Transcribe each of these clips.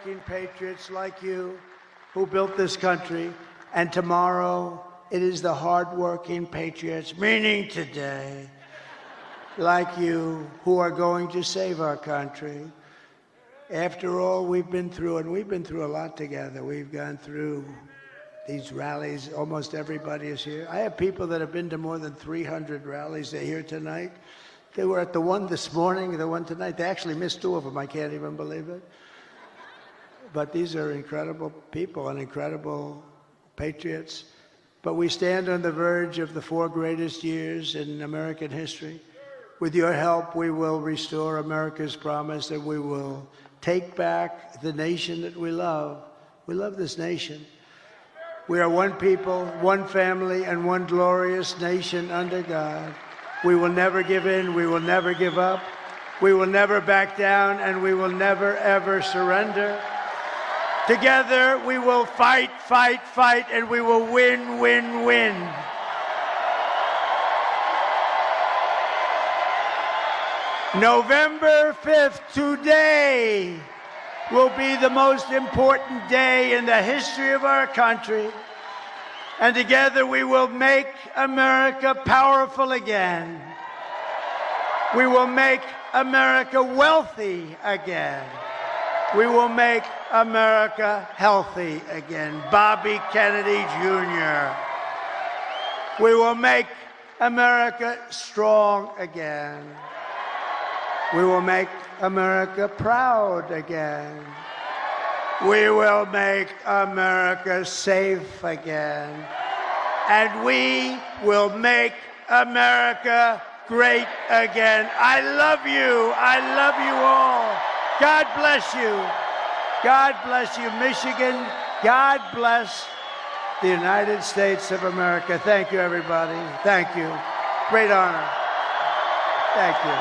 hardworking patriots like you who built this country. And tomorrow, it is the hardworking patriots, meaning today, like you, who are going to save our country. After all we've been through, and we've been through a lot together. We've gone through these rallies. Almost everybody is here. I have people that have been to more than 300 rallies. They're here tonight. They were at the one this morning, the one tonight. They actually missed 2 of them. I can't even believe it. But these are incredible people and incredible patriots. But we stand on the verge of the 4 greatest years in American history. With your help, we will restore America's promise, and we will take back the nation that we love. We love this nation. We are one people, one family, and one glorious nation under God. We will never give in. We will never give up. We will never back down, and we will never, ever surrender. Together, we will fight, fight, fight, and we will win, win, win. November 5th, today, will be the most important day in the history of our country. And together we will make America powerful again. We will make America wealthy again. We will make America healthy again. Bobby Kennedy Jr. We will make America strong again. We will make America proud again. We will make America safe again. And we will make America great again. I love you. I love you all. God bless you. God bless you, Michigan. God bless the United States of America. Thank you, everybody. Thank you. Great honor. Thank you.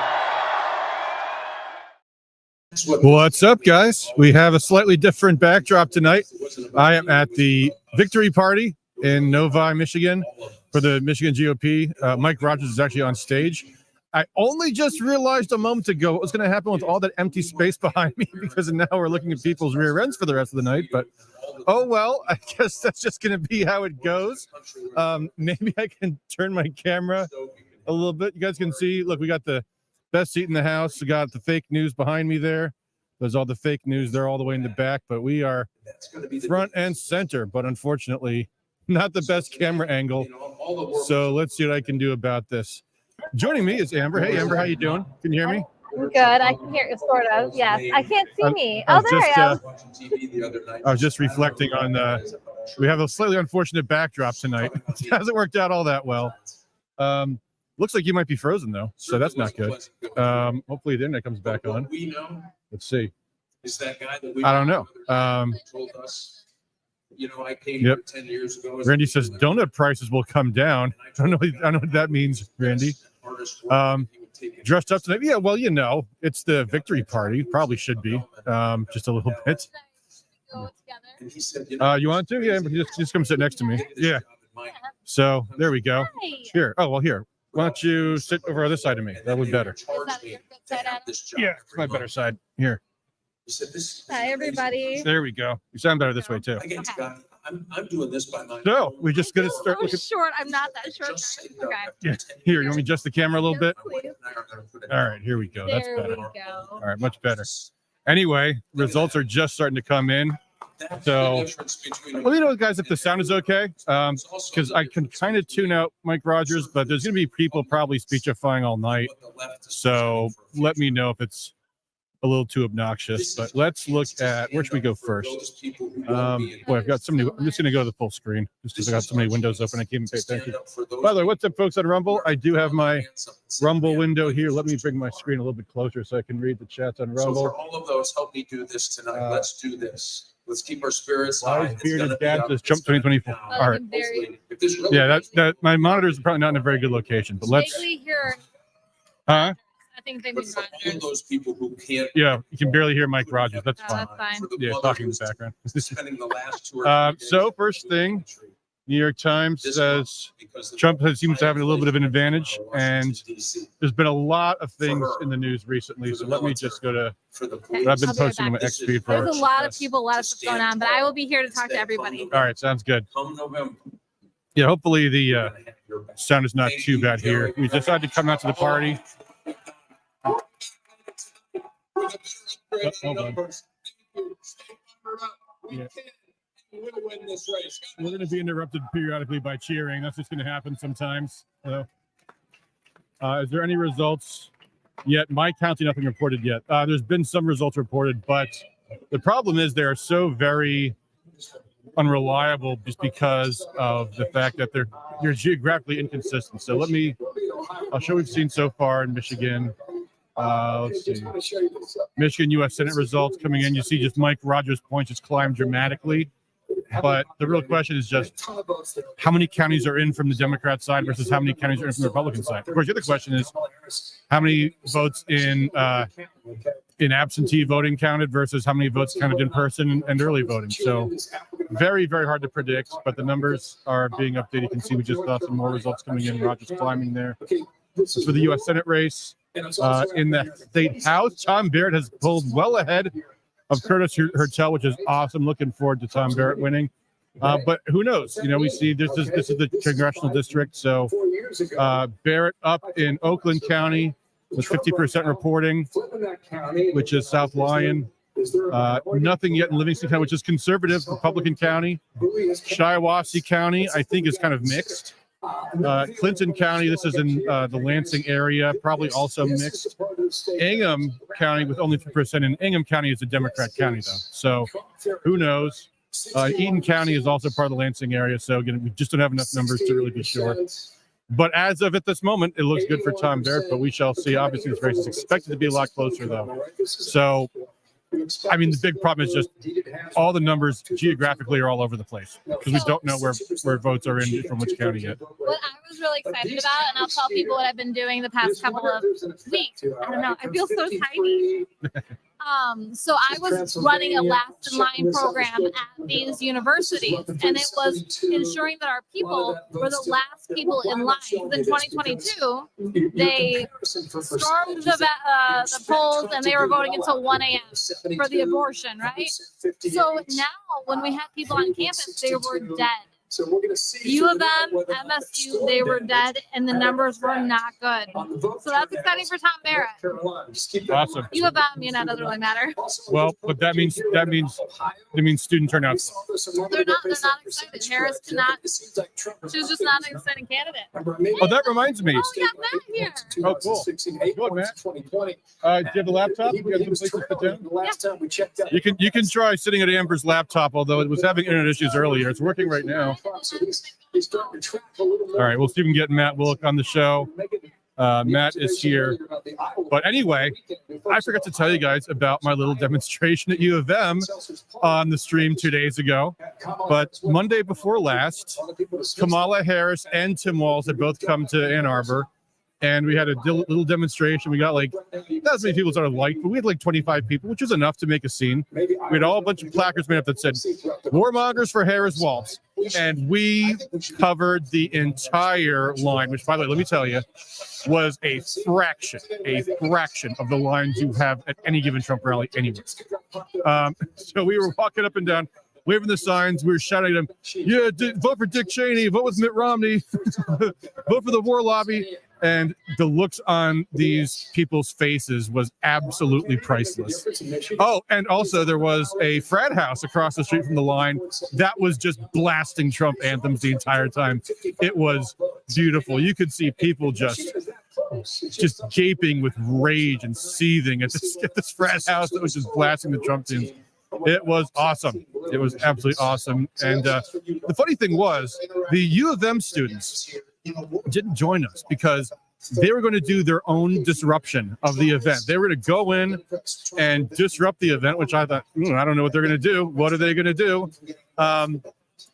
What's up, guys? We have a slightly different backdrop tonight. I am at the victory party in Novi, Michigan for the Michigan GOP. Mike Rogers is actually on stage. I only just realized a moment ago what was going to happen with all that empty space behind me, because now we're looking at people's rear ends for the rest of the night. But oh well, I guess that's just going to be how it goes. Maybe I can turn my camera a little bit. You guys can see, look, we got the best seat in the house. We got the fake news behind me there. There's all the fake news. They're all the way in the back, but we are front and center, but unfortunately not the best camera angle. So let's see what I can do about this. Joining me is Amber. Hey, Amber, how you doing? Can you hear me? I'm good. I can hear you, sort of. Yes. I can't see me. Oh, there I am. I was just reflecting on we have a slightly unfortunate backdrop tonight. It hasn't worked out all that well. Looks like you might be frozen, though, so that's not good. Hopefully the internet comes back on. Let's see. I don't know. I came here 10 years ago. Randy says donut prices will come down. I don't know what that means, Randy. Dressed up tonight? Yeah, well, it's the victory party. Probably should be just a little bit. You want to? Yeah, just come sit next to me. Yeah. So there we go. Here. Oh, well, here. Why don't you sit over on this side of me? That would be better. Yeah, it's my better side. Here. Hi, everybody. There we go. You sound better this way, too. I'm doing this by my. So we just got to start looking. Short. I'm not that short. Okay. Yeah. Here, you want me to adjust the camera a little bit? Please. All right, here we go. That's There better. we go. All right, much better. Anyway, results are just starting to come in. So, well, guys, if the sound is okay, because I can kind of tune out Mike Rogers, but there's going to be people probably speechifying all night. So let me know if it's a little too obnoxious. But let's look at, where should we go first? Boy, I've got so many. I'm just going to go to the full screen just because I got so many windows open. I can't even pay attention. By the way, what's up, folks on Rumble? I do have my Rumble window here. Let me bring my screen a little bit closer so I can read the chats on Rumble. So for all of those, help me do this tonight. Let's do this. Let's keep our spirits high. Bearded Dad says Trump 2024. All right. Yeah, that my monitors are probably not in a very good location, but let's. I think they mean all of those people who can't. Yeah, you can barely hear Mike Rogers. That's fine. That's fine. Yeah, talking in the background. Spending the last 2 or 3 days so first thing, New York Times says Trump seems to have a little bit of an advantage, and there's been a lot of things in the news recently. So let me just go to what I've been posting on my X feed for. There's a lot of people, a lot of stuff going on, but I will be here to talk to everybody. All right, sounds good. Yeah, hopefully the sound is not too bad here. We decided to come out to the party. Oh, hold on. Yeah. We're going to be interrupted periodically by cheering. That's just going to happen sometimes. So, is there any results yet? My county, nothing reported yet. There's been some results reported, but the problem is they are so very unreliable just because of the fact that they're geographically inconsistent. So I'll show what we've seen so far in Michigan. Let's see. Michigan U.S. Senate results coming in. You see just Mike Rogers' points just climbed dramatically. But the real question is just how many counties are in from the Democrat side versus how many counties are in from the Republican side. Of course, the other question is how many votes in absentee voting counted versus how many votes counted in person and early voting. So very, very hard to predict, but the numbers are being updated. You can see we just saw some more results coming in. Rogers climbing there. As for the U.S. Senate race, in the state house, Tom Barrett has pulled well ahead of Curtis Hertel, which is awesome. Looking forward to Tom Barrett winning. But who knows? You know, we see this is the congressional district. So Barrett up in Oakland County with 50% reporting, which is South Lyon. Nothing yet in Livingston County, which is conservative Republican county. Shiawassee County, I think, is kind of mixed. Clinton County, this is in the Lansing area, probably also mixed. Ingham County with only 3%, and Ingham County is a Democrat county, though. So who knows? Eaton County is also part of the Lansing area. So again, we just don't have enough numbers to really be sure. But as of at this moment, it looks good for Tom Barrett, but we shall see. Obviously, this race is expected to be a lot closer, though. So, I mean, the big problem is just all the numbers geographically are all over the place because we don't know where votes are in from which county yet. What I was really excited about, and I'll tell people what I've been doing the past couple of weeks. I don't know. I feel so tiny. So I was running a last in line program at these universities, and it was ensuring that our people were the last people in line. In 2022, they stormed the polls and they were voting until 1 a.m. for the abortion, right? So now when we had people on campus, they were dead. So we're going to see U of M, MSU, they were dead, and the numbers were not good. So that's exciting for Tom Barrett. Awesome. U of M, doesn't really matter. Well, but that means student turnout. They're not excited. Harris cannot. She was just not an exciting candidate. Oh, that reminds me. Oh, we got Matt here. Oh, cool. Good, Matt. Do you have a laptop? You got some place to sit down? You can try sitting at Amber's laptop, although it was having internet issues earlier. It's working right now. All right, we'll see if we can get Matt Wilk on the show. Matt is here. But anyway, I forgot to tell you guys about my little demonstration at U of M on the stream 2 days ago. But Monday before last, Kamala Harris and Tim Walz had both come to Ann Arbor. And we had a little demonstration. We got not as many people as I would like, but we had 25 people, which was enough to make a scene. We had a bunch of placards made up that said, "Warmongers for Harris Walz." And we covered the entire line, which, by the way, let me tell you, was a fraction of the lines you have at any given Trump rally anywhere. So we were walking up and down, waving the signs. We were shouting at them, "Yeah, vote for Dick Cheney, vote with Mitt Romney, vote for the war lobby." And the looks on these people's faces was absolutely priceless. Oh, and also there was a frat house across the street from the line that was just blasting Trump anthems the entire time. It was beautiful. You could see people just gaping with rage and seething at this frat house that was just blasting the Trump tunes. It was awesome. It was absolutely awesome. And the funny thing was, the U of M students didn't join us because they were going to do their own disruption of the event. They were going to go in and disrupt the event, which I thought, I don't know what they're going to do. What are they going to do? And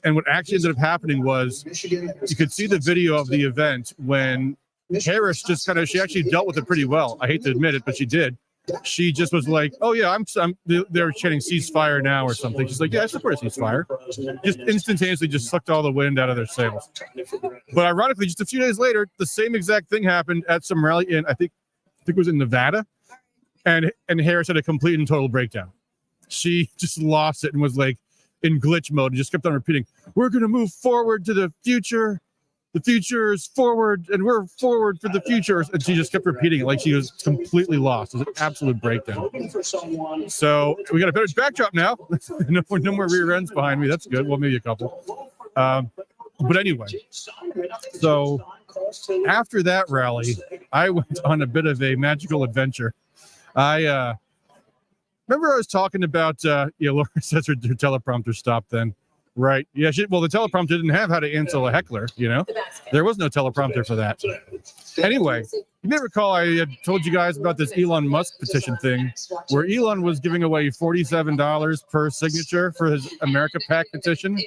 what actually ended up happening was you could see the video of the event when Harris she actually dealt with it pretty well. I hate to admit it, but she did. she just was like, "Oh yeah, they're chanting ceasefire now or something." She's like, "Yeah, I support a ceasefire." Just instantaneously, just sucked all the wind out of their sails. But ironically, just a few days later, the same exact thing happened at some rally in I think it was in Nevada, and Harris had a complete and total breakdown. She just lost it and was like in glitch mode and just kept on repeating, "We're going to move forward to the future. The future is forward, and we're forward for the future." And she just kept repeating it like she was completely lost. It was an absolute breakdown. So we got a better backdrop now. No more rear ends behind me. That's good. Well, maybe a couple. But anyway, so after that rally, I went on a bit of a magical adventure. I remember I was talking about, Laura says her teleprompter stopped then. Right. Yeah. Well, the teleprompter didn't have how to answer a heckler, There was no teleprompter for that. Anyway, you may recall I had told you guys about this Elon Musk petition thing where Elon was giving away $47 per signature for his America PAC petition.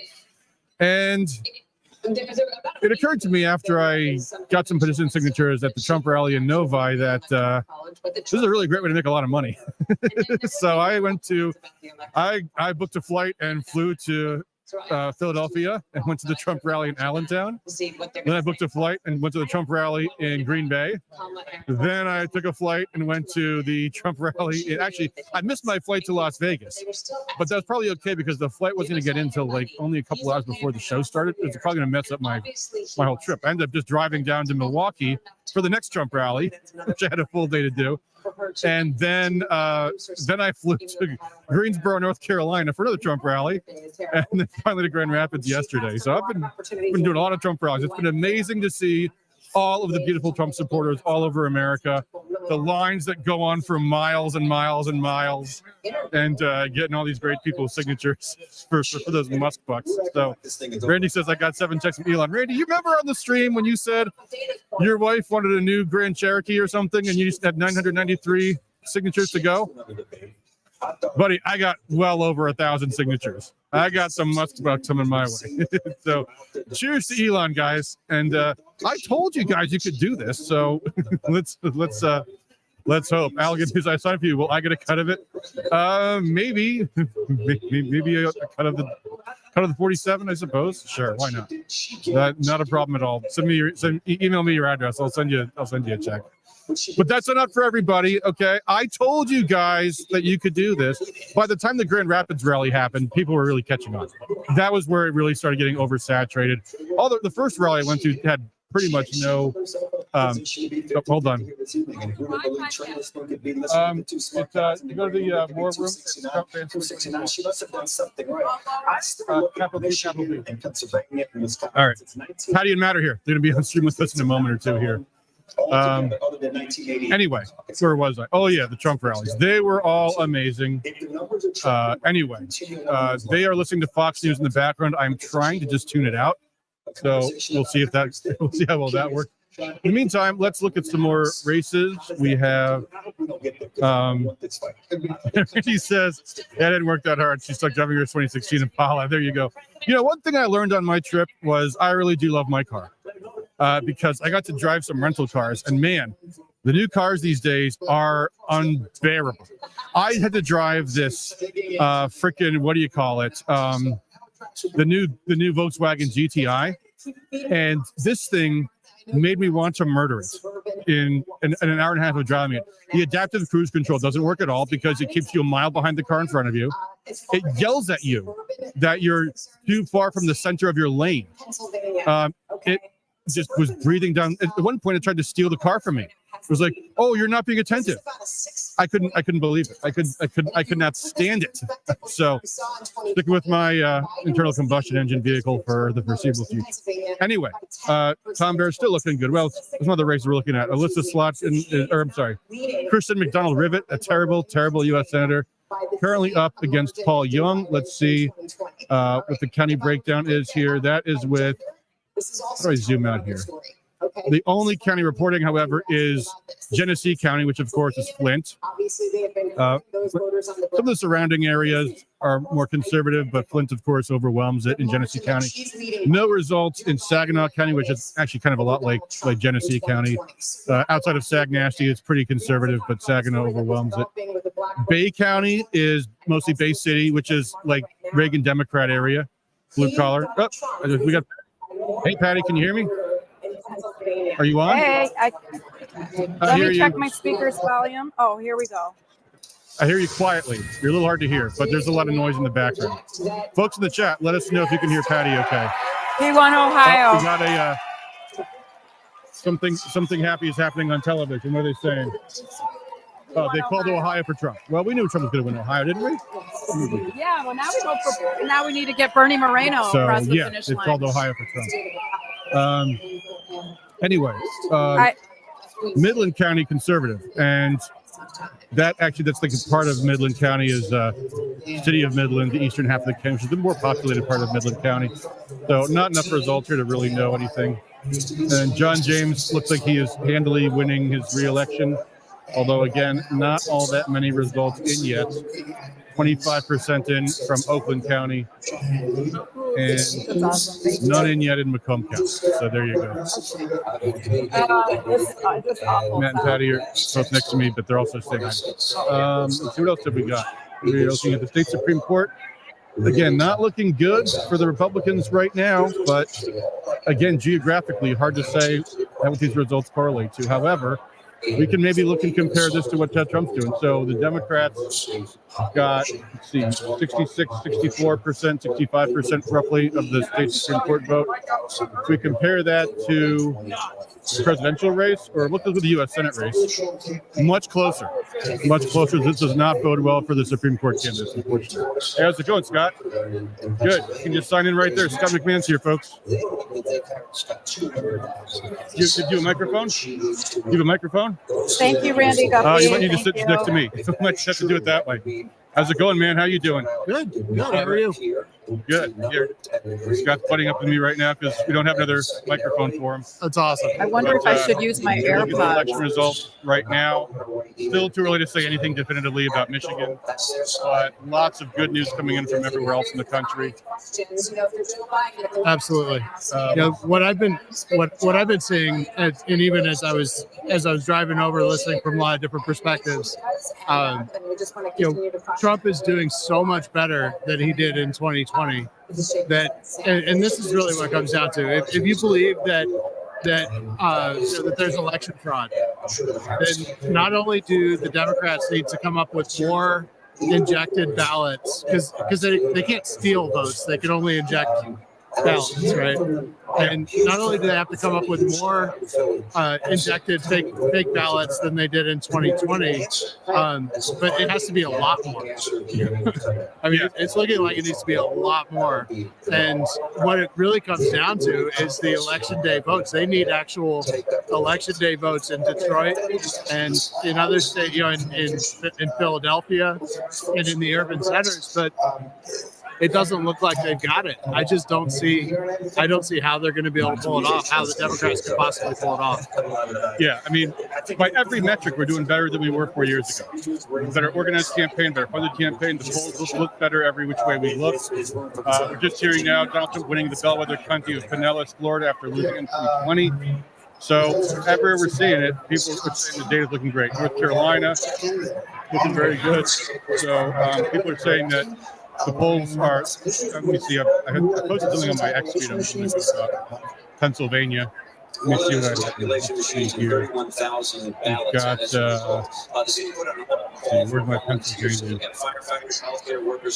And it occurred to me after I got some petition signatures at the Trump rally in Novi that this is a really great way to make a lot of money. So I booked a flight and flew to Philadelphia and went to the Trump rally in Allentown. Then I booked a flight and went to the Trump rally in Green Bay. Then I took a flight and went to the Trump rally. Actually, I missed my flight to Las Vegas, but that's probably okay because the flight wasn't going to get in until like only a couple hours before the show started. It was probably going to mess up my whole trip. I ended up just driving down to Milwaukee for the next Trump rally, which I had a full day to do. And then I flew to Greensboro, North Carolina for another Trump rally, and then finally to Grand Rapids yesterday. So I've been doing a lot of Trump rallies. It's been amazing to see all of the beautiful Trump supporters all over America, the lines that go on for miles and miles and miles, and getting all these great people's signatures for those Musk bucks. So Randy says, I got 7 texts from Elon. Randy, you remember on the stream when you said your wife wanted a new Grand Cherokee or something and you just had 993 signatures to go? Buddy, I got well over 1,000 signatures. I got some Musk bucks coming my way. So cheers to Elon, guys. And I told you guys you could do this. So let's hope. Alligator, I signed for you. Will I get a cut of it? Maybe a cut of the 47, I suppose. Sure, why not? Not a problem at all. Email me your address. I'll send you a check. But that's not for everybody, okay? I told you guys that you could do this. By the time the Grand Rapids rally happened, people were really catching on. That was where it really started getting oversaturated. Although the first rally I went to had pretty much no hold on. You go to the war room. All right. Patty and Matt are here. They're going to be on stream with us in a moment or two here. Anyway, where was I? Oh yeah, the Trump rallies. They were all amazing. Anyway, they are listening to Fox News in the background. I'm trying to just tune it out. So we'll see how well that works. In the meantime, let's look at some more races. We have he says that didn't work that hard. She stuck driving her 2016 Impala. There you go. One thing I learned on my trip was I really do love my car. Because I got to drive some rental cars, and man, the new cars these days are unbearable. I had to drive this freaking, what do you call it? The new Volkswagen GTI, and this thing made me want to murder it in an hour and a half of driving it. The adaptive cruise control doesn't work at all because it keeps you a mile behind the car in front of you. It yells at you that you're too far from the center of your lane. It just was breathing down. At one point, it tried to steal the car from me. It was like, "Oh, you're not being attentive." I couldn't believe it. I could not stand it. So, sticking with my internal combustion engine vehicle for the foreseeable future. Anyway, Tom Bear's still looking good. Well, there's another race we're looking at. Alyssa Kristen McDonald Rivet, a terrible U.S. senator, currently up against Paul Young. Let's see what the county breakdown is here. That is with. How do I zoom out here? The only county reporting, however, is Genesee County, which of course is Flint. Some of the surrounding areas are more conservative, but Flint, of course, overwhelms it in Genesee County. No results in Saginaw County, which is actually kind of a lot like Genesee County. Outside of Sagnasty, it's pretty conservative, but Saginaw overwhelms it. Bay County is mostly Bay City, which is like Reagan Democrat area, blue collar. Oh, we got. Hey, Patty, can you hear me? Are you on? Hey, let me check my speaker's volume. Oh, here we go. I hear you quietly. You're a little hard to hear, but there's a lot of noise in the background. Folks in the chat, let us know if you can hear Patty okay. P1 Ohio. We got a something happy is happening on television. What are they saying? Oh, they called Ohio for Trump. Well, we knew Trump was going to win Ohio, didn't we? Yeah, well, now we need to get Bernie Moreno across the finish line. They called Ohio for Trump. Anyway, Midland County conservative, and that's like a part of Midland County is city of Midland, the eastern half of the county, which is the more populated part of Midland County. So not enough results here to really know anything. And John James looks like he is handily winning his re-election, although again, not all that many results in yet. 25% in from Oakland County, and none in yet in Macomb County. So there you go. Matt and Patty are both next to me, but they're also staying high. Let's see, what else have we got? We're looking at the state Supreme Court. Again, not looking good for the Republicans right now, but again, geographically, hard to say what these results correlate to. However, we can maybe look and compare this to what Ted Trump's doing. So the Democrats got, 66, 64%, 65% roughly of the state Supreme Court vote. If we compare that to the presidential race, or look at the U.S. Senate race, much closer. Much closer. This does not bode well for the Supreme Court candidates, unfortunately. Hey, how's it going, Scott? Good. You can just sign in right there. Scott McMahon's here, folks. You have a microphone? You have a microphone? Thank you, Randy Guffey. You might need to sit next to me. You might have to do it that way. How's it going, man? How you doing? Good. How are you? Good. Here. Scott's butting up to me right now because we don't have another microphone for him. That's awesome. I wonder if I should use my AirPods. Election results right now. Still too early to say anything definitively about Michigan, but lots of good news coming in from everywhere else in the country. Absolutely. What I've been seeing, and even as I was driving over, listening from a lot of different perspectives, Trump is doing so much better than he did in 2020. That, and this is really what it comes down to. If you believe that there's election fraud, then not only do the Democrats need to come up with more injected ballots, because they can't steal votes, they can only inject ballots, right? And not only do they have to come up with more injected fake ballots than they did in 2020, but it has to be a lot more. I mean, it's looking like it needs to be a lot more. And what it really comes down to is the election day votes. They need actual election day votes in Detroit and in other states, in Philadelphia and in the urban centers, but it doesn't look like they've got it. I don't see how they're going to be able to pull it off, how the Democrats could possibly pull it off. Yeah, I mean, by every metric, we're doing better than we were 4 years ago. Better organized campaign, better funded campaign. The polls look better every which way we look. We're just hearing now Donald Trump winning the bellwether county of Pinellas, Florida, after losing in 2020. So everywhere we're seeing it, people are saying the data's looking great. North Carolina, looking very good. So people are saying that the polls are, let me see, I posted something on my X feed. I'm looking at Pennsylvania. Let me see what I see here. We've got, where's my Pennsylvania?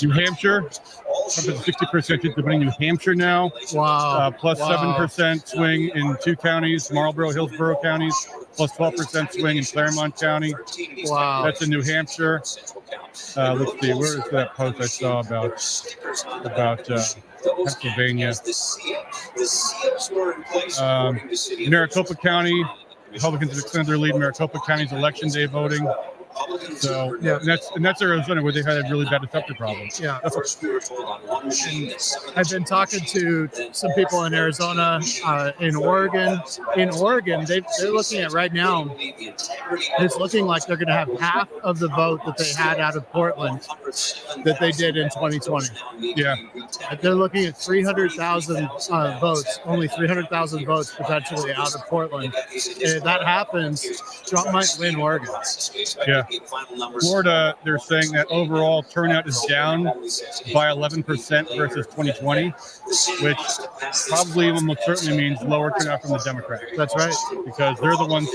New Hampshire. Trump is 60% into winning New Hampshire now. Wow. Plus 7% swing in 2 counties, Marlboro, Hillsborough counties. Plus 12% swing in Claremont County. Wow. That's in New Hampshire. Let's see, where is that post I saw about Pennsylvania? Maricopa County, Republicans have extended their lead. Maricopa County's election day voting. So and that's Arizona where they had a really bad receptor problem. Yeah. I've been talking to some people in Arizona, in Oregon. In Oregon, they're looking at right now, it's looking like they're going to have half of the vote that they had out of Portland that they did in 2020. Yeah. They're looking at 300,000 votes, only 300,000 votes potentially out of Portland. And if that happens, Trump might win Oregon. Yeah. Florida, they're saying that overall turnout is down by 11% versus 2020, which probably almost certainly means lower turnout from the Democrats. That's right. Because they're the ones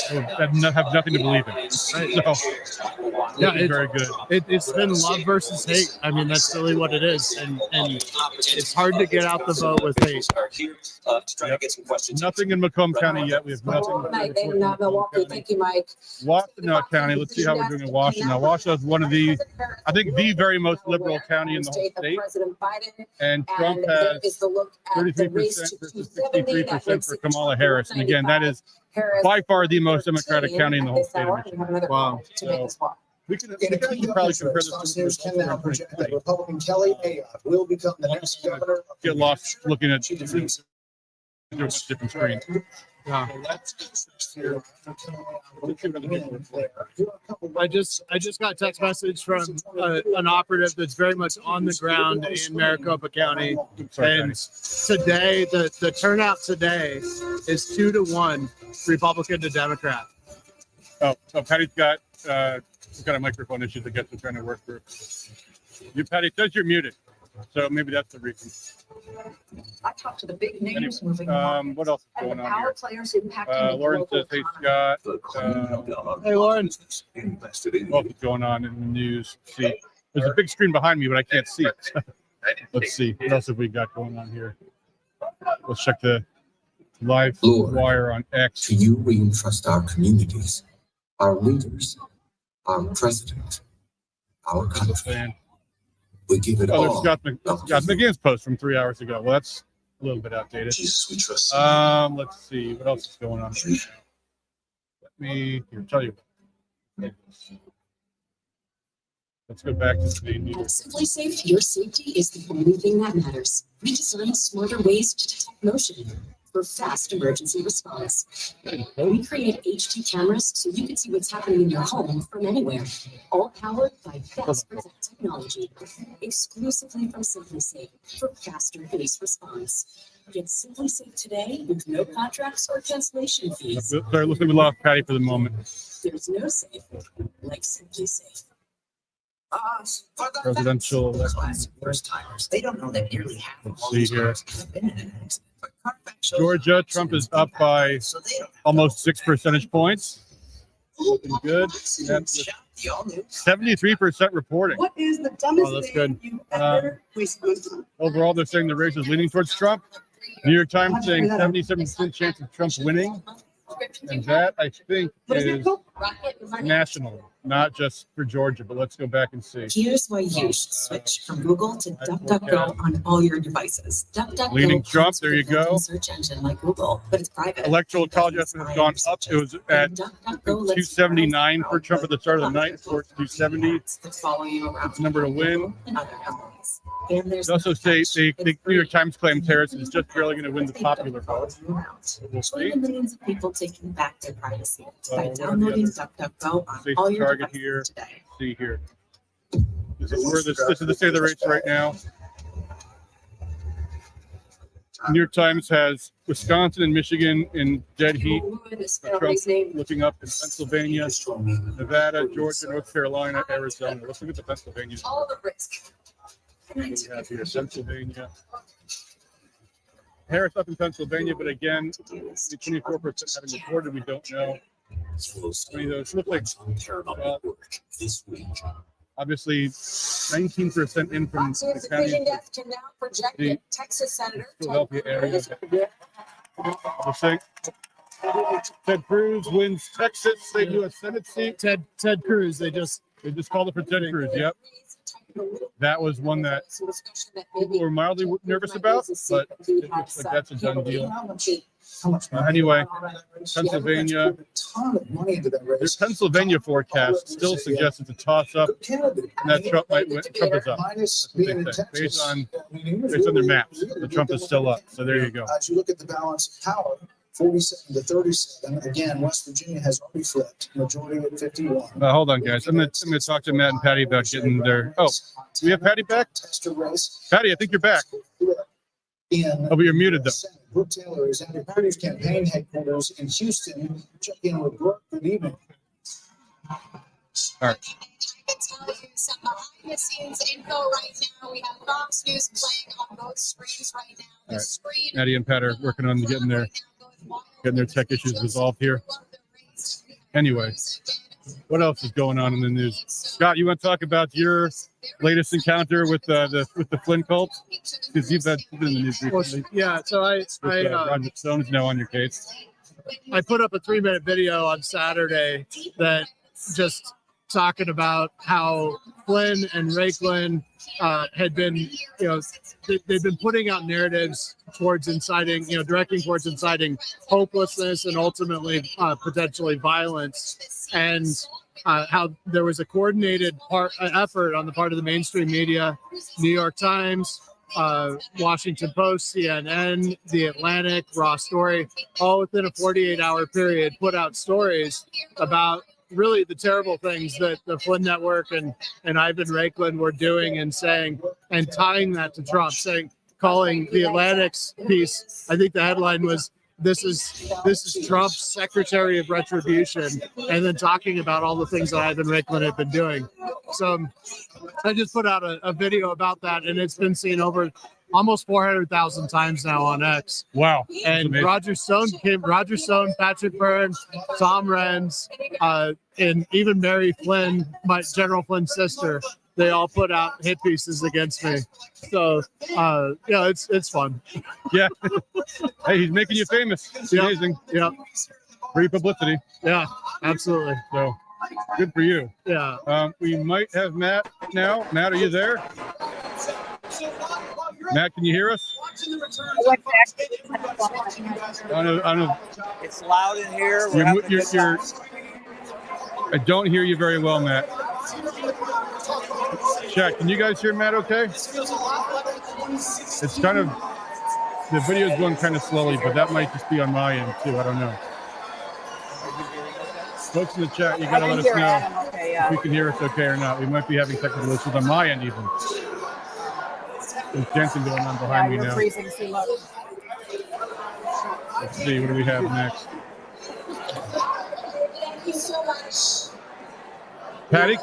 who have nothing to believe in. Right? So, yeah, it's very good. It's been love versus hate. I mean, that's really what it is. And it's hard to get out the vote with hate. Nothing in Macomb County yet. We have nothing. Milwaukee. Thank you, Mike. Washtenaw County. Let's see how we're doing in Washtenaw. Washtenaw is one of the, I think, the very most liberal county in the whole state. And Trump has 33% versus 63% for Kamala Harris. And again, that is by far the most Democratic county in the whole state of Michigan. Wow. So, we can probably compare this to that Republican Kelly Ayotte will become the next governor. Get lost looking at different screens. Yeah. I just got a text message from an operative that's very much on the ground in Maricopa County, and today the turnout today is 2-1 Republican to Democrat. Oh, Patty's got we've got a microphone issue that gets we're trying to work through. You, Patty, says you're muted, so maybe that's the reason. I talked to the big names moving What else is and going the on power here? players impacting Lauren says, hey, Scott. Hey, Lauren. What is going on in the news? See, there's a big screen behind me, but I can't see it. Let's see. What else have we got going on here? Let's check the live wire on X. To you, we entrust our communities, our leaders, our president, our country. We give it all. There's Scott McGinn's post from 3 hours ago. Well, that's a little bit outdated. Jesus, we trust. Let's see what else is going on. Let me tell you. Let's go back to the news. Simply Safe, your safety is the only thing that matters. We design smarter ways to detect motion for fast emergency response. We create HD cameras so you can see what's happening in your home from anywhere, all powered by fast technology, exclusively from Simply Safe for faster base response. Get Simply Safe today with no contracts or cancellation fees. Sorry, looks like we lost Patty for the moment. There's no safe like Simply Safe. Presidential elections. First timers. They don't know that nearly half of all these cars have been in an accident. Georgia, Trump is up by almost 6 percentage points. Looking good. That's 73% reporting. What is the dumbest that's thing good. you ever wasted my time? Overall, they're saying the race is leaning towards Trump. New York Times saying 77% chance of Trump winning. And that, I think, is national, not just for Georgia, but let's go back and see. Here's why you should switch from Google to DuckDuckGo on all your devices. DuckDuckGo Leading Trump, there you go. Search engine like Google, but it's private. Electoral college estimate has gone up. It was at 279 for Trump at the start of the night. For 270, it's the number to win. They also say the New York Times claims Harris is just barely going to win the popular vote. We'll see. Millions of people taking back their privacy by downloading DuckDuckGo on all your target devices here. today. See here. This is the state of the race right now. New York Times has Wisconsin and Michigan in dead heat. Trump looking up in Pennsylvania, Nevada, Georgia, North Carolina, Arizona. Let's look at the Pennsylvania. All the risk. We have here Pennsylvania. Harris up in Pennsylvania, but again, the 24% having reported, we don't know. I mean, those look like obviously 19% in from the county. The Texas Senator Philadelphia area. We're saying Ted Cruz wins Texas. They do a Senate seat. Ted Cruz. They just called it for Ted Cruz. Yep. that was one that people were mildly nervous about, but it looks like that's a done deal. Anyway, Pennsylvania, their Pennsylvania forecast still suggests it's a toss-up, and that Trump might win. Trump is up. That's what they say. Based on their maps, the Trump is still up. So there you go. As you look at the balance of power, 47 to 37. Again, West Virginia has already flipped. Majority at 51. Hold on, guys. I'm gonna talk to Matt and Patty about getting their. Oh, do we have Patty back? Patty, I think you're back. Oh, but you're muted though. Brooke Taylor is at the party's campaign headquarters in Houston. Check in with Brooke. Good evening. All right. I can tell you some behind the scenes info right now. We have Fox News playing on both screens right now. The All right. screen. Maddie and Pat are working on getting their tech issues resolved here. Anyway, what else is going on in the news? Scott, you want to talk about your latest encounter with the Flynn cult? Because you've been in the news recently. Yeah, so Roger Stone is now on your case. I put up a 3-minute video on Saturday that just talking about how Flynn and Raikkonen had been, they've been putting out narratives towards inciting, directing towards inciting hopelessness and ultimately potentially violence, and how there was a coordinated effort on the part of the mainstream media, New York Times, Washington Post, CNN, The Atlantic, Raw Story, all within a 48-hour period, put out stories about really the terrible things that the Flynn Network and Ivan Raikkonen were doing and saying, and tying that to Trump, calling the Atlantic's piece, I think the headline was, this is Trump's Secretary of Retribution, and then talking about all the things that Ivan Raikkonen had been doing. So I just put out a video about that, and it's been seen over almost 400,000 times now on X. Wow. And Roger Stone, Patrick Byrne, Tom Renz, and even Mary Flynn, General Flynn's sister, they all put out hit pieces against me. So, it's fun. Yeah. Hey, he's making you famous. It's amazing. Yeah. Free publicity. Yeah, absolutely. So good for you. Yeah. We might have Matt now. Matt, are you there? Matt, can you hear us? I know. It's loud in here. I don't hear you very well, Matt. Check. Can you guys hear Matt okay? It's kind of, the video is going kind of slowly, but that might just be on my end too. I don't know. Folks in the chat, you got to let us know if you can hear us okay or not. We might be having technical issues on my end even. There's dancing going on behind me now. Let's see, what do we have next? Patty,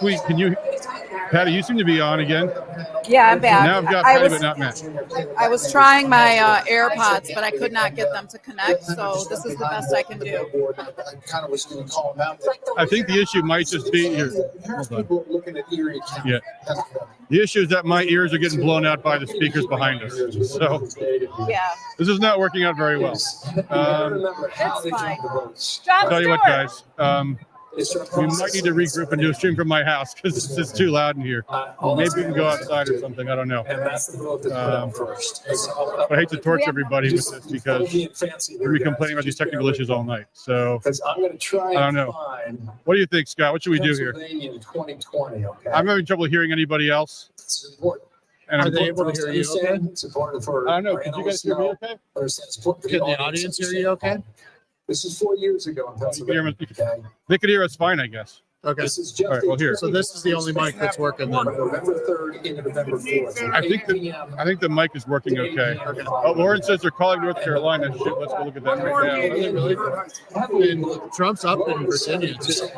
Patty, you seem to be on again. Yeah, I'm back. Now I've got Patty, but not Matt. I was trying my AirPods, but I could not get them to connect, so this is the best I can do. I think the issue might just be here. Hold on. Yeah. The issue is that my ears are getting blown out by the speakers behind us. So yeah, this is not working out very well. It's fine. I'll tell you what, guys. We might need to regroup and do a stream from my house because it's just too loud in here. Maybe we can go outside or something. I don't know. But I hate to torture everybody with this because we're be complaining about these technical issues all night. So I don't know. What do you think, Scott? What should we do here? I'm having trouble hearing anybody else. And are they able to hear you okay? I don't know. Could you guys hear me okay? Can the audience hear you okay? This is 4 years ago in Pennsylvania. They could hear us fine, I guess. Okay. This is just all right, well, here. So this is the only mic that's working then. November 3rd into November 4th. I think the mic is working okay. Oh, Lauren says they're calling North Carolina. Shit, let's go look at that right now. And Trump's up in Virginia too.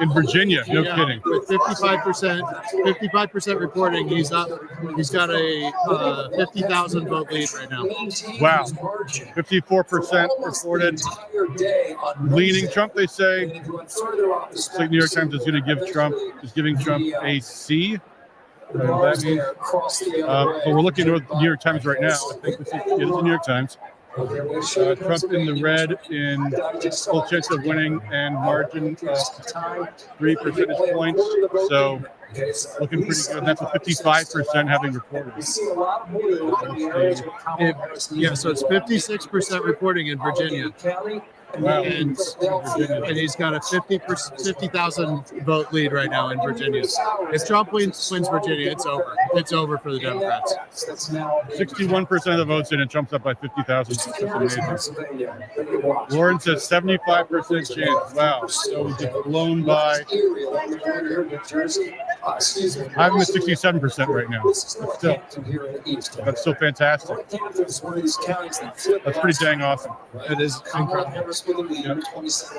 In Virginia, no kidding. With 55% reporting, he's up. He's got a 50,000 vote lead right now. Wow, 54% reported leaning Trump. They say. Looks like New York Times is going to giving Trump a C. That means, but we're looking at the New York Times right now. I think it is the New York Times. Trump in the red in full chance of winning and margin 3 percentage points. So looking pretty good. That's with 55% having reported. Yeah, so it's 56% reporting in Virginia. Wow. And he's got a 50,000 vote lead right now in Virginia. If Trump wins Virginia, it's over. It's over for the Democrats. 61% of the votes in, and Trump's up by 50,000. That's amazing. Warren says 75% chance. Wow. So we just blown by. I'm at 67% right now. That's still fantastic. That's pretty dang awesome. It is incredible. Yeah.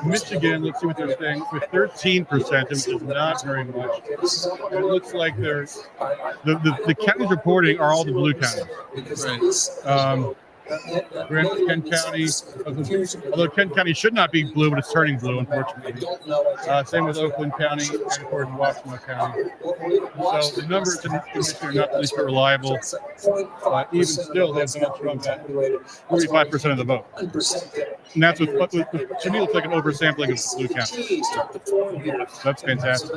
Michigan, let's see what they're saying, with 13%, which is not very much. It looks like they're the counties reporting are all the blue counties. Right. Kent County, although Kent County should not be blue, but it's turning blue, unfortunately. Same with Oakland County and, of course, Washington County. So the numbers in Michigan are not least reliable. Even still, they have Donald Trump at 45% of the vote. And that's what to me looks like an oversampling of blue counties. That's fantastic.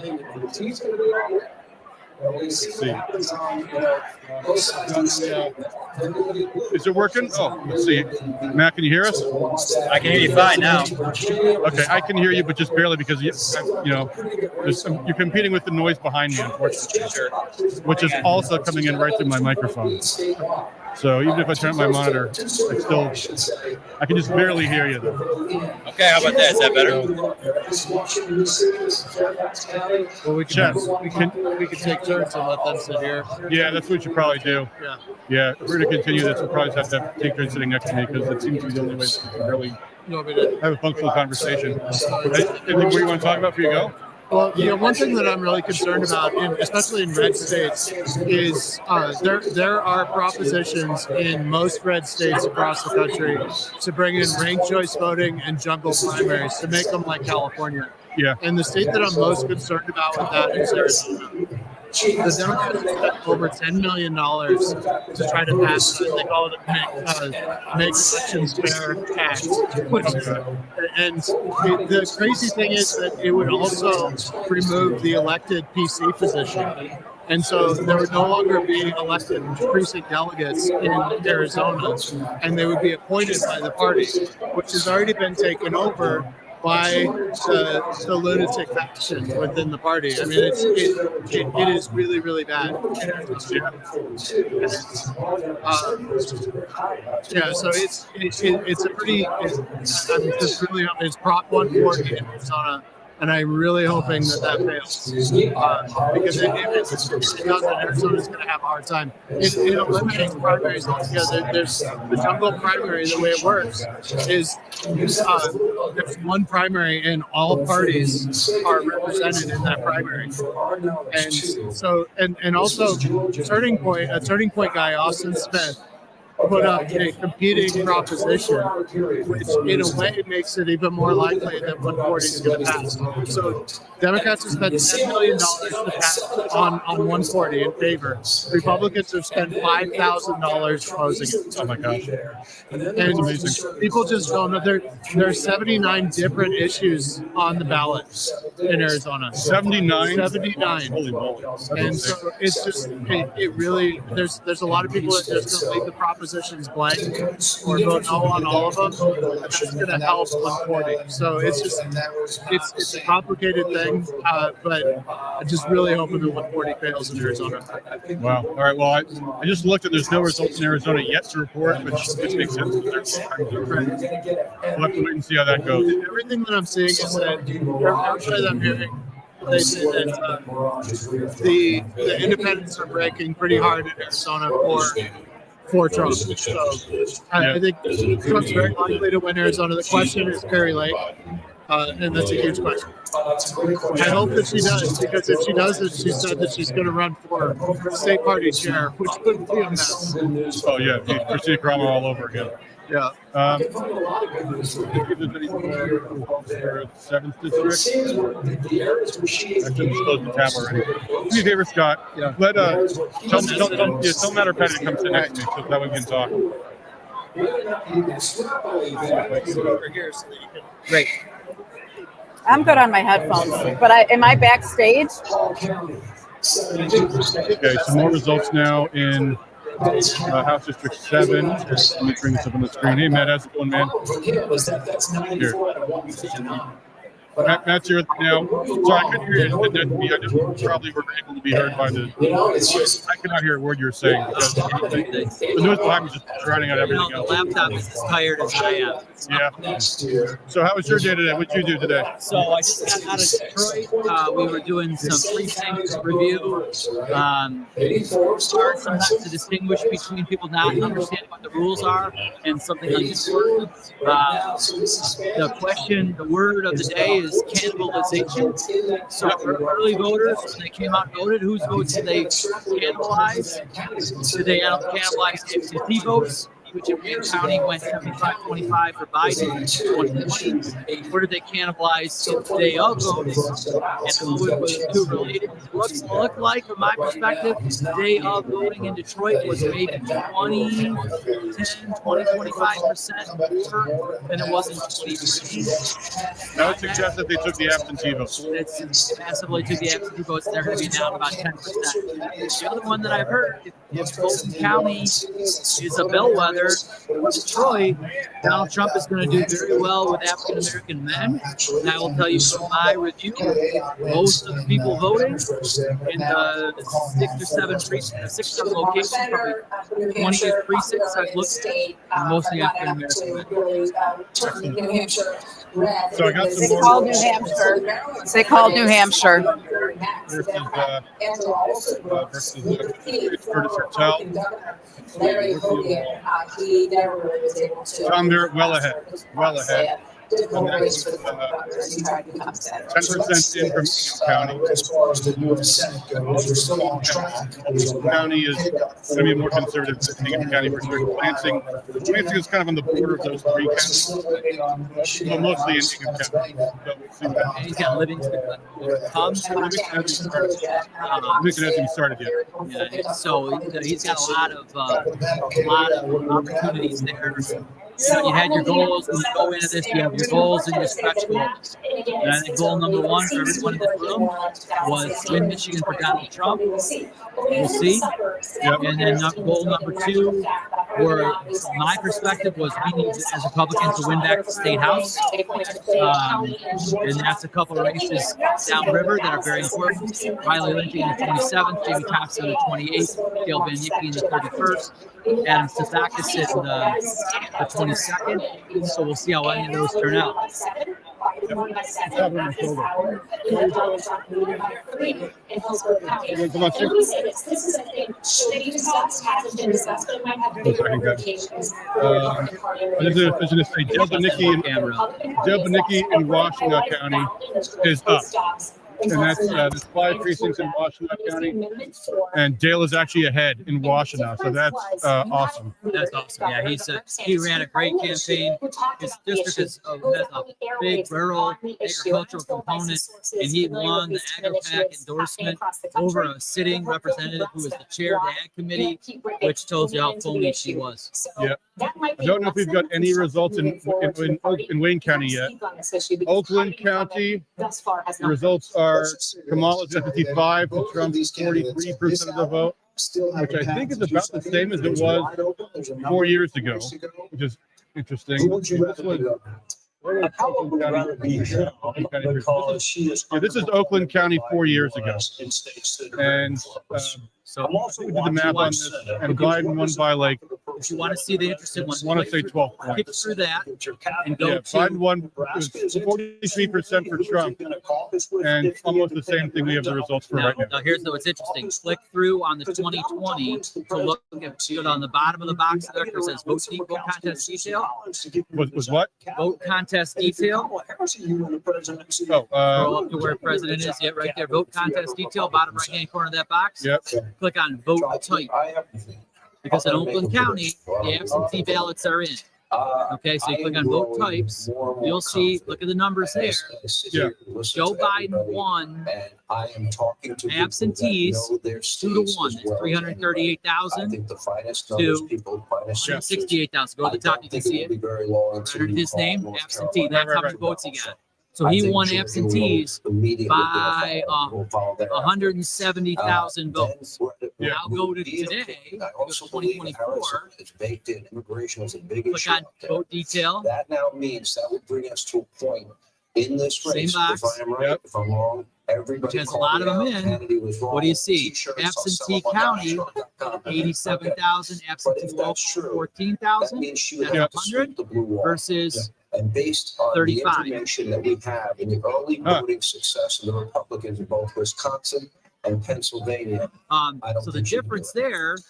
Let's see. Is it working? Oh, let's see. Matt, can you hear us? I can hear you fine now. Okay, I can hear you, but just barely because you're competing with the noise behind me, unfortunately, which is also coming in right through my microphone. So even if I turn up my monitor, I can just barely hear you though. Okay, how about that? Is that better? Well, we can take turns and let them sit here. Yeah, that's what you should probably do. Yeah. If we're going to continue this, we'll probably have to take turns sitting next to me because it seems to be the only way to really have a functional conversation. Anything more you want to talk about before you go? Well, one thing that I'm really concerned about, especially in red states, is there are propositions in most red states across the country to bring in ranked choice voting and jungle primaries to make them like California. Yeah. And the state that I'm most concerned about with that is Arizona. The Democrats spent over $10 million to try to pass it. They call it a Make Elections Fair Act. And the crazy thing is that it would also remove the elected PC position. And so there would no longer be elected precinct delegates in Arizona, and they would be appointed by the party, which has already been taken over by the lunatic faction within the party. I mean, it is really, really bad. So it's a pretty. It's Prop 140 in Arizona. And I'm really hoping that fails. Because if it doesn't, Arizona's going to have a hard time. It eliminates primaries altogether. There's the jungle primary, the way it works is there's one primary and all parties are represented in that primary. And so, and also a turning point guy, Austin Smith, put up a competing proposition, which in a way makes it even more likely that 140 is going to pass. So Democrats have spent $10 million to pass on 140 in favor. Republicans have spent $5,000 opposing it. Oh my gosh. And people just don't know. There are 79 different issues on the ballot in Arizona. 79? 79. Holy moly. And so it's just, it really, there's a lot of people that just don't leave the propositions blank or vote no on all of them. That's going to help 140. So it's just, it's a complicated thing, but I'm just really hoping that 140 fails in Arizona. Wow. All right. Well, I just looked and there's no results in Arizona yet to report, which makes sense. We'll have to wait and see how that goes. Everything that I'm seeing is that everybody that I'm hearing, they say that the independents are breaking pretty hard in Arizona for Trump. So I think Trump's very likely to win Arizona. The question is Kari Lake, and that's a huge question. I hope that she does, because if she doesn't, she said that she's going to run for state party chair, which would be a mess. Oh yeah, Christina Caramo all over again. Yeah. If there's anything for 7th district, I should have closed the tab already. Do me a favor, Scott. Yeah. Let tell Matt or Patty to come sit next to me so that we can talk. Great. I'm good on my headphones, but am I backstage? Okay, some more results now in House District 7. Let me bring this up on the screen. Hey, Matt, how's it going, man? Here. Matt's here now. Sorry, I couldn't hear you. I know probably were able to be heard by the. I could not hear a word you were saying because the noise behind me was just drowning out everything else. The laptop is as tired as I am. Yeah. So, how was your day today? What did you do today? So, I just got out of Detroit. We were doing some precinct review. It's hard sometimes to distinguish between people not understanding what the rules are and something unimportant. The word of the day is cannibalization. So for early voters, when they came out and voted, whose votes did they cannibalize? Did they cannibalize absentee votes, which in Wayne County went 75-25 for Biden in 2020? Or did they cannibalize the day of votes? And who was the two related? Looked like, from my perspective, the day of voting in Detroit was maybe 25% more than it was in 2016. I would suggest that they took the absentee votes. It's massively took the absentee votes. They're going to be down about 10%. The other one that I've heard, if Fulton County is a bellwether, Detroit, Donald Trump is going to do very well with African American men. And I will tell you from my review, most of the people voting in the 6 or 7 locations, probably 20 precincts I've looked at, are mostly African American men. So I got some They more. called New Hampshire. They called New Hampshire. Versus Curtis Hertel. Tom, they're well ahead. And that's 10% in from Ingham County. As far as the U.S. Senate goes, they're still on track. County is going to be more conservative than Ingham County for sure. Lansing is kind of on the border of those three counties. Well, mostly in Ingham County. And he's got Livingston. Livingston hasn't started yet. Yeah, so he's got a lot of opportunities there. You had your goals when you go into this. You have your goals and your stretch goals. And I think goal number one for everyone in this room was win Michigan for Donald Trump. We'll see. Yep. And then goal number two, where my perspective was we need, as Republicans, to win back the state house. And that's a couple of races downriver that are very important. Riley Lynch in the 27th, Jamie Thompson in the 28th, Gail Van Nicky in the 31st, Adam Sazakis in the 22nd. So we'll see how any of those turn out. Dale Benicki in Washington County is up. And that's there's 5 precincts in Washington County, and Dale is actually ahead in Washington, so that's awesome. That's awesome. Yeah, he ran a great campaign. His district has a big rural agricultural component, and he won the AgriPAC endorsement over a sitting representative who was the chair of the Ag Committee, which tells you how phony she was. Yeah. I don't know if we've got any results in Wayne County yet. Oakland County, the results are Kamala's at 55, Trump's 43% of the vote, which I think is about the same as it was 4 years ago, which is interesting. This is Oakland County 4 years ago. And so we did the math on this, and Biden won by like, if you want to see the interesting one, I want to say 12 points. Skip through that and go to Biden won 43% for Trump, and almost the same thing we have the results for right now. Now here's what's interesting. Click through on the 2020 to look at on the bottom of the box there. It says vote contest detail. Was what? Vote contest detail. Scroll up to where president is. Yeah, right there. Vote contest detail. Bottom right hand corner of that box. Yep. Click on vote type. Because in Oakland County, the absentee ballots are in. Okay, so you click on vote types, you'll see, look at the numbers there. Yeah. Joe Biden won absentees 2-1. That's 338,000 to 68,000. Go to the top, you can see it. Right under his name, absentee. That's how many votes he got. So he won absentees by 170,000 votes. Yeah. Now go to today, I also believe that Arizona is baked in. Immigration is a big click issue. on vote detail. That now means that would bring us to a point in this Same race. box. If I am right, if I'm wrong, everybody Which has a lot of them called me in. out. Kennedy was wrong. What do you see? T-shirts, I'll Absentee sell them on county, national.com. 87,000, But absentee if local, that's true, that 14,000. means she would That's have to 100 sweep the blue wall. versus And based on 35. the information that we have in the early voting success of the Republicans in both Wisconsin and Pennsylvania, I don't so the think she can do difference it. there So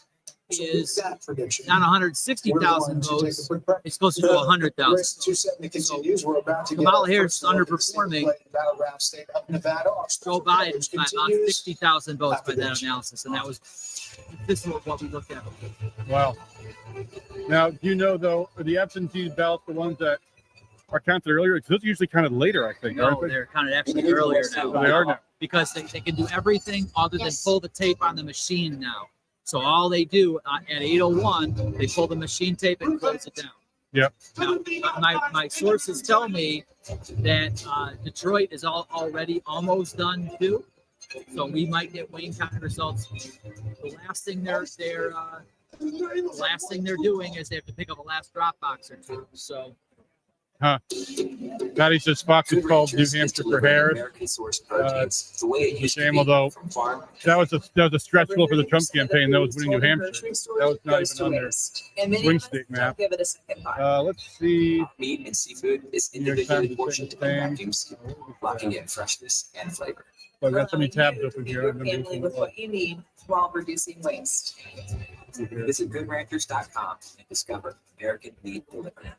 is with that prediction, not we're 160,000 going to take a votes. quick break. It's closer to The 100,000. race to 270 continues. We're about to get Kamala our Harris first look at the underperforming state battleground state of Nevada. Our Joe special Biden coverage by about continues 60,000 votes after by that this. analysis, and that was this is what we looked at. Wow. Now, do you know, though, are the absentee ballots the ones that are counted earlier? Because those are usually counted later, I think, aren't No, they? they're counted actually earlier now. Oh, they are now. Because they can do everything other than pull the tape on the machine now. So all they do at 8:01, they pull the machine tape and close it down. Yep. Now, my sources tell me that Detroit is already almost done too. So we might get Wayne County results. The last thing they're doing is they have to pick up a last drop box or two. So. Huh. Patty says Fox is called New Hampshire for Harris. Shame, although that was a stretch goal for the Trump campaign. That was winning New Hampshire. That was not even on their swing state map. Let's see. Meat and seafood is individually portioned in vacuums, locking in freshness and flavor. So I've got so many tabs open here. I'm gonna do Family some- with what you need while reducing waste. Visit goodranchers.com and discover American meat delivery.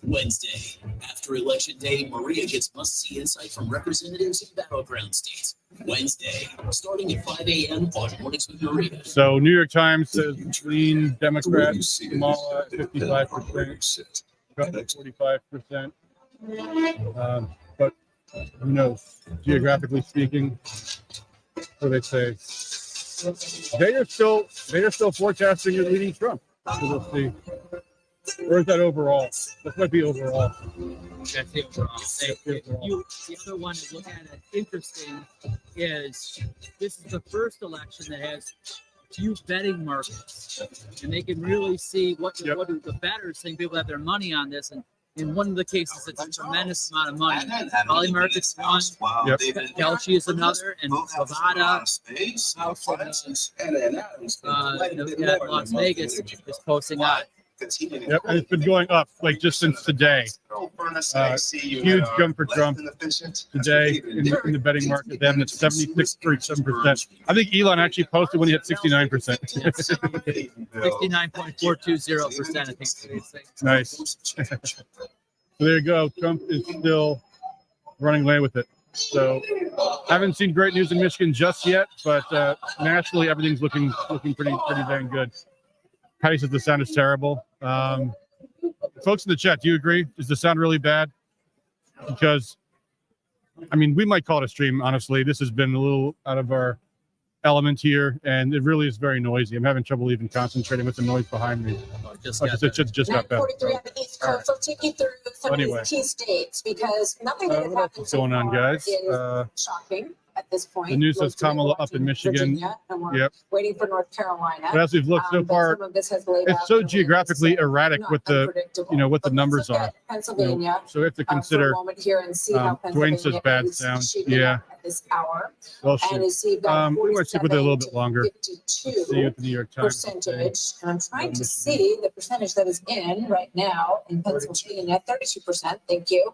Wednesday, after Election Day, Maria gets must-see insight from representatives in battleground states. Wednesday, starting at 5 a.m. on Mornings with Maria. So New York Times says lean Democrat Kamala 55%, Trump 45%. But who knows? Geographically speaking, what do they say? They are still forecasting a leading Trump. So we'll see. Or is that overall? That might be overall. That's the overall. The other one to look at it interesting is this is the first election that has few betting markets, and they can really see what the bettors think. People have their money on this, and in one of the cases, it's a tremendous amount of money. Poly Market's one, Kelchi is another, and Bovada, at Las Vegas is posting on. Yep, and it's been going up like just since today. Huge jump for Trump today in the betting market. Then it's 76.7%. I think Elon actually posted when he hit 69%. 69.420%. I think. Nice. So there you go. Trump is still running away with it. So haven't seen great news in Michigan just yet, but nationally everything's looking pretty dang good. Patty says the sound is terrible. Folks in the chat, do you agree? Is the sound really bad? Because, I mean, we might call it a stream, honestly. This has been a little out of our element here, and it really is very noisy. I'm having trouble even concentrating with the noise behind me. It just got better. 9:43 on the East Coast. I'll take you through some of Anyway. these key states because nothing that has What else happened is going on, guys? is shocking at this point. The news says Most of it Kamala up in Michigan. Virginia, and we're Yep. waiting for North Carolina. But as we've looked so But far, some of this has laid it's out so in a way geographically that's erratic not with the, unpredictable. what the But let's numbers look are. at Pennsylvania. So we have to for a consider. moment here and see how Dwayne says Pennsylvania bad is sound. shaping Yeah. up at this hour. Well, And you see you've got we might stick with it a little bit 47 longer. to See you 52 at the New York Times. percentage. And I'm trying to see the percentage that is in right now in Pennsylvania, 32%. Thank you.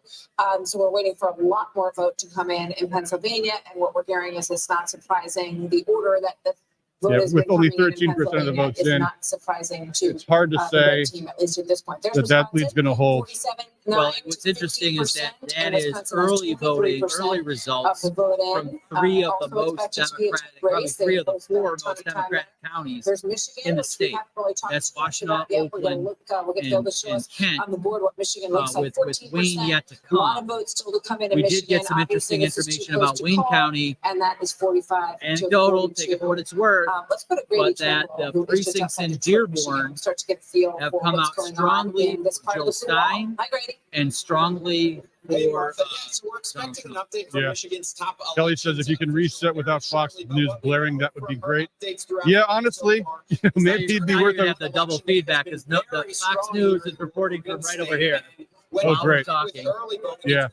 So we're waiting for a lot more vote to come in Pennsylvania. And what we're hearing is it's not surprising. The order that the vote has with been only coming in 13% of the Pennsylvania votes is in, not surprising to it's hard to the say red team, at least at this point. There's that lead's going to hold. 47, Well, 9 what's to interesting is 50%, that and is Wisconsin has early voting, 23% early of results the vote from in. three of the Also most expected to be a Democratic, probably race. three of the They've four both got a most ton of time. Democratic counties There's Michigan, in the which we state. haven't really talked That's much Washington, about yet. We're going to Oakland, look, we'll get Bill to show and us Kent, on the board what Michigan looks like. with Wayne 14%. yet to A lot of come. votes still to come in We Michigan. did get some Obviously, interesting this is too information close about to Wayne call, County. and that is 45 to Anecdotal, take it 42. for what it's worth, Let's put a Grady but that Turnbull, the who is just precincts outside in Detroit, Michigan. Dearborn Start to get a feel have for come what's out going on strongly in this part Joe of the city. Stein Hi, Grady. and strongly for. So we're expecting an update from Yeah. Michigan's top. Kelly says if you can reset without Fox News blaring, that would be great. Yeah, honestly, maybe it'd be worth to it. have the double feedback because the Fox News is reporting from right over here. Oh, while we're great. talking. Yeah,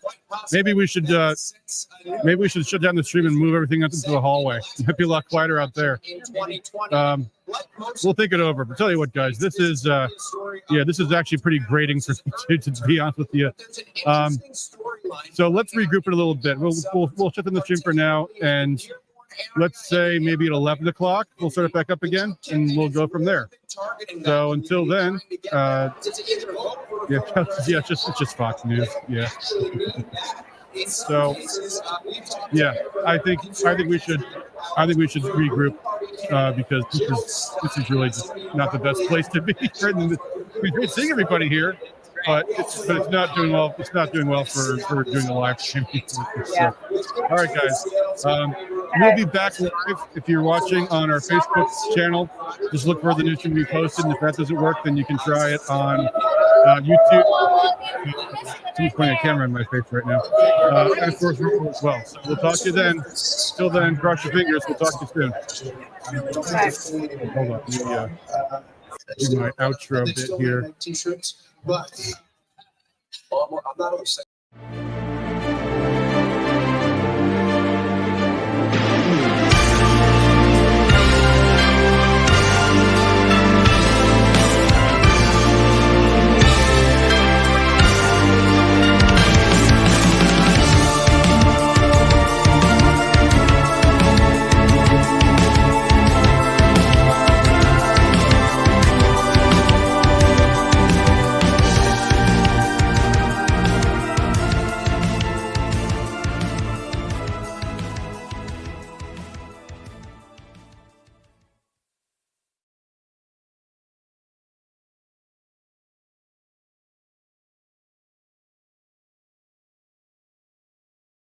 maybe we should shut down the stream and move everything up into the hallway. It'd be a lot quieter out there. We'll think it over. But tell you what, guys, this is actually pretty grating for me to be honest with you. So let's regroup it a little bit. We'll shut down the stream for now, and let's say maybe at 11 o'clock we'll start it back up again, and we'll go from there. So until then, it's just Fox News. Yeah. So yeah, I think we should regroup because this is really just not the best place to be. We're great seeing everybody here, but it's not doing well. It's not doing well for doing a live stream. So, all right, guys. We'll be back live if you're watching on our Facebook channel. Just look for the new stream we posted, and if that doesn't work, then you can try it on YouTube. I'm pointing a camera in my face right now. And of course, Rumble as well. So we'll talk to you then. Till then, cross your fingers. We'll talk to you soon. Hold on. Let me do my outro bit here. T-shirts, but I'm not upset.